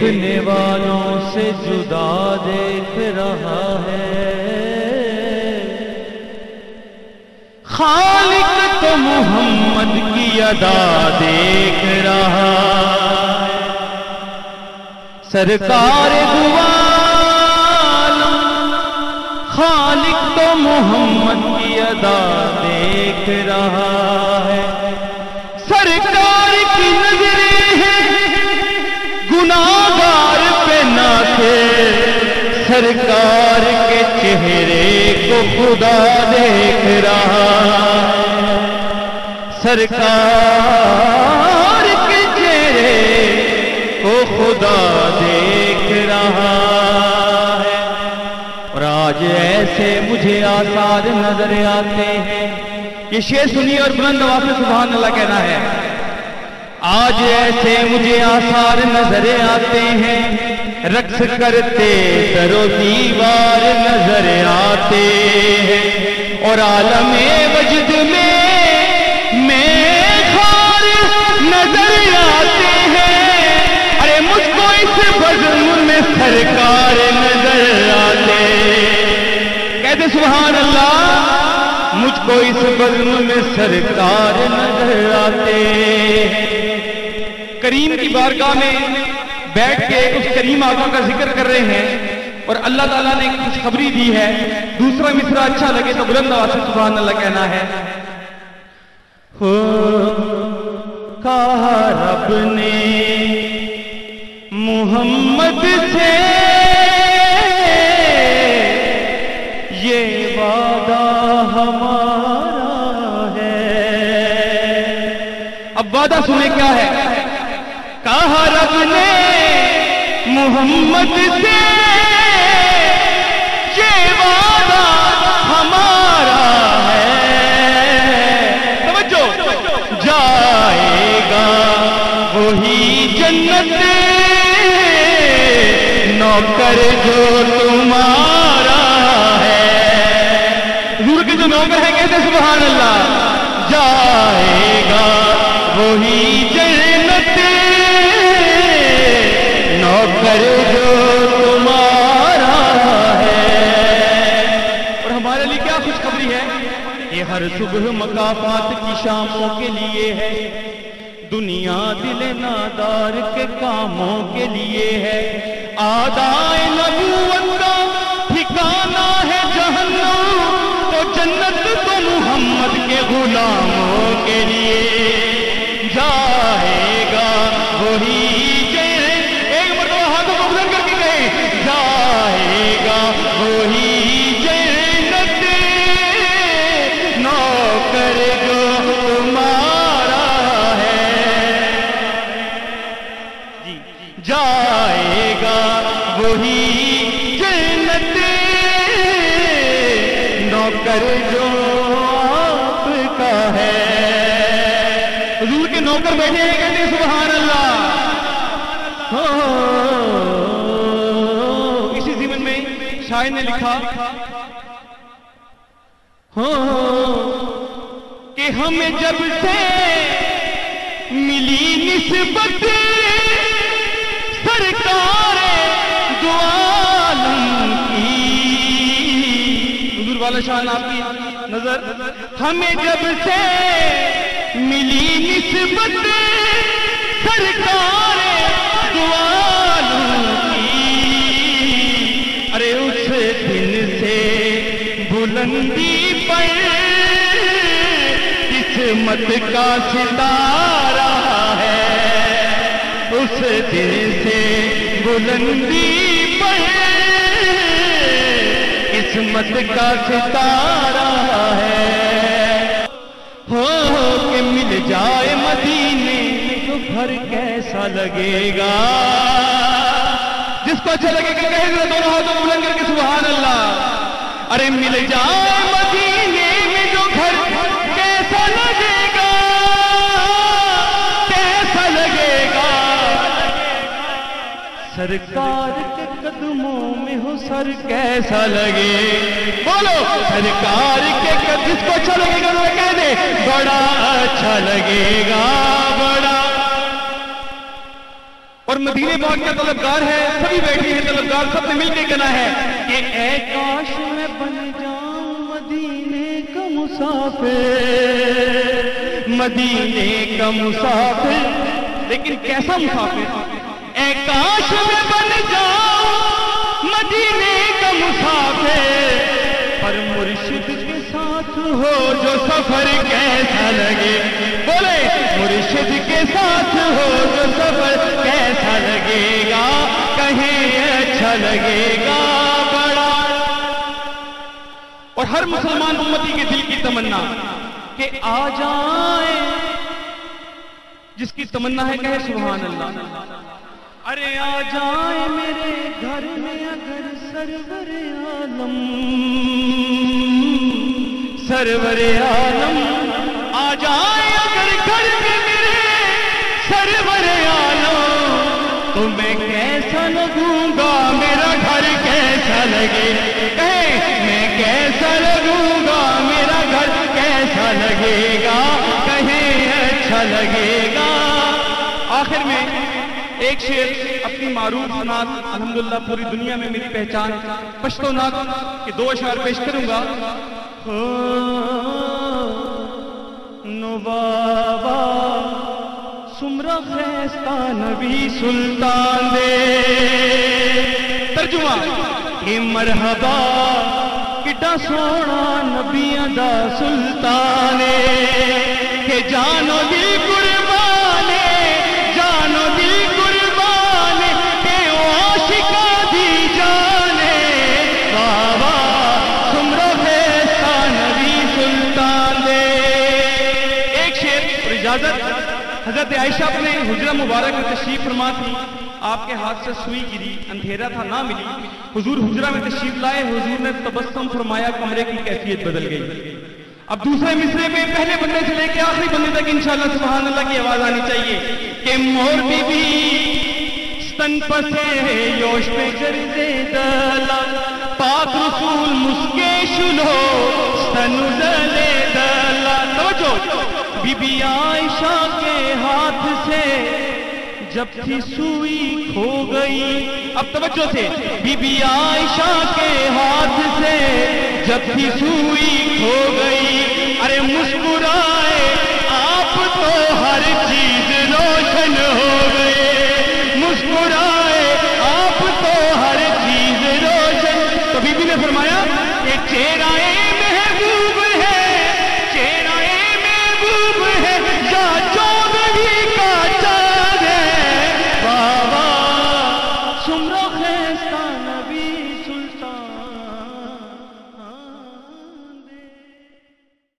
دیکھنے والوں سے جدا دیکھ رہا ہے، خالق تو محمد کی ادا دیکھ رہا ہے، سرکار دو عالم خالق تو محمد کی ادا دیکھ رہا ہے، سرکار کی نظریں ہیں گناہگار پہ ناکے، سرکار کے چہرے کو خدا دیکھ رہا ہے، سرکار کے چہرے کو خدا دیکھ رہا ہے۔ اور آج ایسے مجھے آثار نظر آتے ہیں، یہ شعر سنیے اور بلند آواز سے سبحان اللہ کہنا ہے۔ آج ایسے مجھے آثار نظر آتے ہیں، رقص کرتے در و دیوار نظر آتے ہیں، اور عالم وجد میں خار نظر آتے ہیں، ارے مجھ کو اس بزم میں سرکار نظر آتے ہیں، کہتے سبحان اللہ، مجھ کو اس بزم میں سرکار نظر آتے ہیں۔ کریم کی بارگاہ میں بیٹھ کے اس کریم آقا کا ذکر کر رہے ہیں، اور اللہ تعالیٰ نے خوشخبری دی ہے۔ دوسرا مصرع اچھا لگے تو بلند آواز سے سبحان اللہ کہنا ہے۔ کہا رب نے محمد سے یہ وعدہ ہمارا ہے، اب وعدہ سنیں کیا ہے؟ کہا رب نے محمد سے یہ وعدہ ہمارا ہے، توجہ، جائے گا وہی جنت نوکر جو تمہارا ہے، حضور کے جو نوکر ہے کہتے سبحان اللہ، جائے گا وہی جنت نوکر جو تمہارا ہے۔ اور ہمارے لیے کیا خوشخبری ہے؟ یہ ہر صبح مکافات کی شاموں کے لیے ہے، دنیا دل نادار کے کاموں کے لیے ہے، آدائے نبوت کا ٹھکانہ ہے جہنم، تو جنت تو محمد کے غلاموں کے لیے، جائے گا وہی وہی جنت نوکر جو تمہارا ہے، جائے گا وہی جنت نوکر جو آپ کا ہے۔ حضور کے نوکر بیٹھے ہیں کہتے ہیں سبحان اللہ۔ اسی ضمن میں شاعر نے لکھا کہ ہمیں جب سے ملی نسبت سرکار دو عالم کی، حضور والا شان آپ کی نظر، ہمیں جب سے ملی نسبت سرکار دو عالم کی، ارے اس دن سے بلندی پر قسمت کا ستارہ ہے، اس دن سے بلندی پر قسمت کا ستارہ ہے، ہو کہ مل جائے مدینے میں تو گھر کیسا لگے گا، جس کو اچھا لگے گا کہے گا دونوں ہاتھوں کو بلند کر کے سبحان اللہ، ارے مل جائے مدینے میں جو گھر کیسا لگے گا، کیسا لگے گا، سرکار کے قدموں میں ہو سر کیسا لگے، بولو سرکار کے قدم، جس کو اچھا لگے گا وہ کہہ دے بڑا اچھا لگے گا، بڑا اور مدینے پاک کا طلبگار ہے، سبھی بیٹھے ہیں طلبگار، سب نے مل کے کہنا ہے کہ اے کاش میں بن جاؤں مدینے کا مسافر، مدینے کا مسافر، لیکن کیسا مسافر؟ اے کاش میں بن جاؤں مدینے کا مسافر، پر مرشد کے ساتھ ہو جو سفر کیسا لگے، بولے مرشد کے ساتھ ہو جو سفر کیسا لگے گا، کہیں اچھا لگے گا بڑا۔ اور ہر مسلمان امتی کے دل کی تمنا کہ آ جائیں، جس کی تمنا ہے کہے سبحان اللہ۔ ارے آ جائیں میرے گھر میں اگر سرور عالم، سرور عالم آ جائیں اگر گھر میں میرے سرور عالم، تو میں کیسا لگوں گا، میرا گھر کیسا لگے، کہے میں کیسا لگوں گا، میرا گھر کیسا لگے گا، کہیں اچھا لگے گا۔ آخر میں ایک شعر اپنی معروف نعت، الحمدللہ پوری دنیا میں میری پہچان پشتو نعت کے 2 اشعار پیش کروں گا۔ نوابا سمرا خیستہ نبی سلطان دے، ترجمہ کہ مرحبا کڈا سونا نبیاں دا سلطان کہ جانو دی قربان، جانو دی قربان کہ عاشقاں دی جان، بابا سمرا خیستہ نبی سلطان دے۔ ایک شعر اور اجازت۔ حضرت عائشہ اپنے حجرہ مبارک میں تشریف فرما تھی، آپ کے ہاتھ سے سوئی گری، اندھیرا تھا نہ ملی، حضور حجرہ میں تشریف لائے، حضور نے تبسم فرمایا، کمرے کی کیفیت بدل گئی۔ اب دوسرے مصرے میں پہلے بندے سے لے کے آخری بندے تک انشاءاللہ سبحان اللہ کی آواز آنی چاہیے کہ مور بی بی ستن پسے یوش پہ جردے دلا، پاک رسول مسکے شلو ستن زلے دلا۔ توجہ، بی بی عائشہ کے ہاتھ سے جب تھی سوئی کھو گئی، اب توجہ سے، بی بی عائشہ کے ہاتھ سے جب تھی سوئی کھو گئی، ارے مسکرائے آپ تو ہر چیز روشن ہو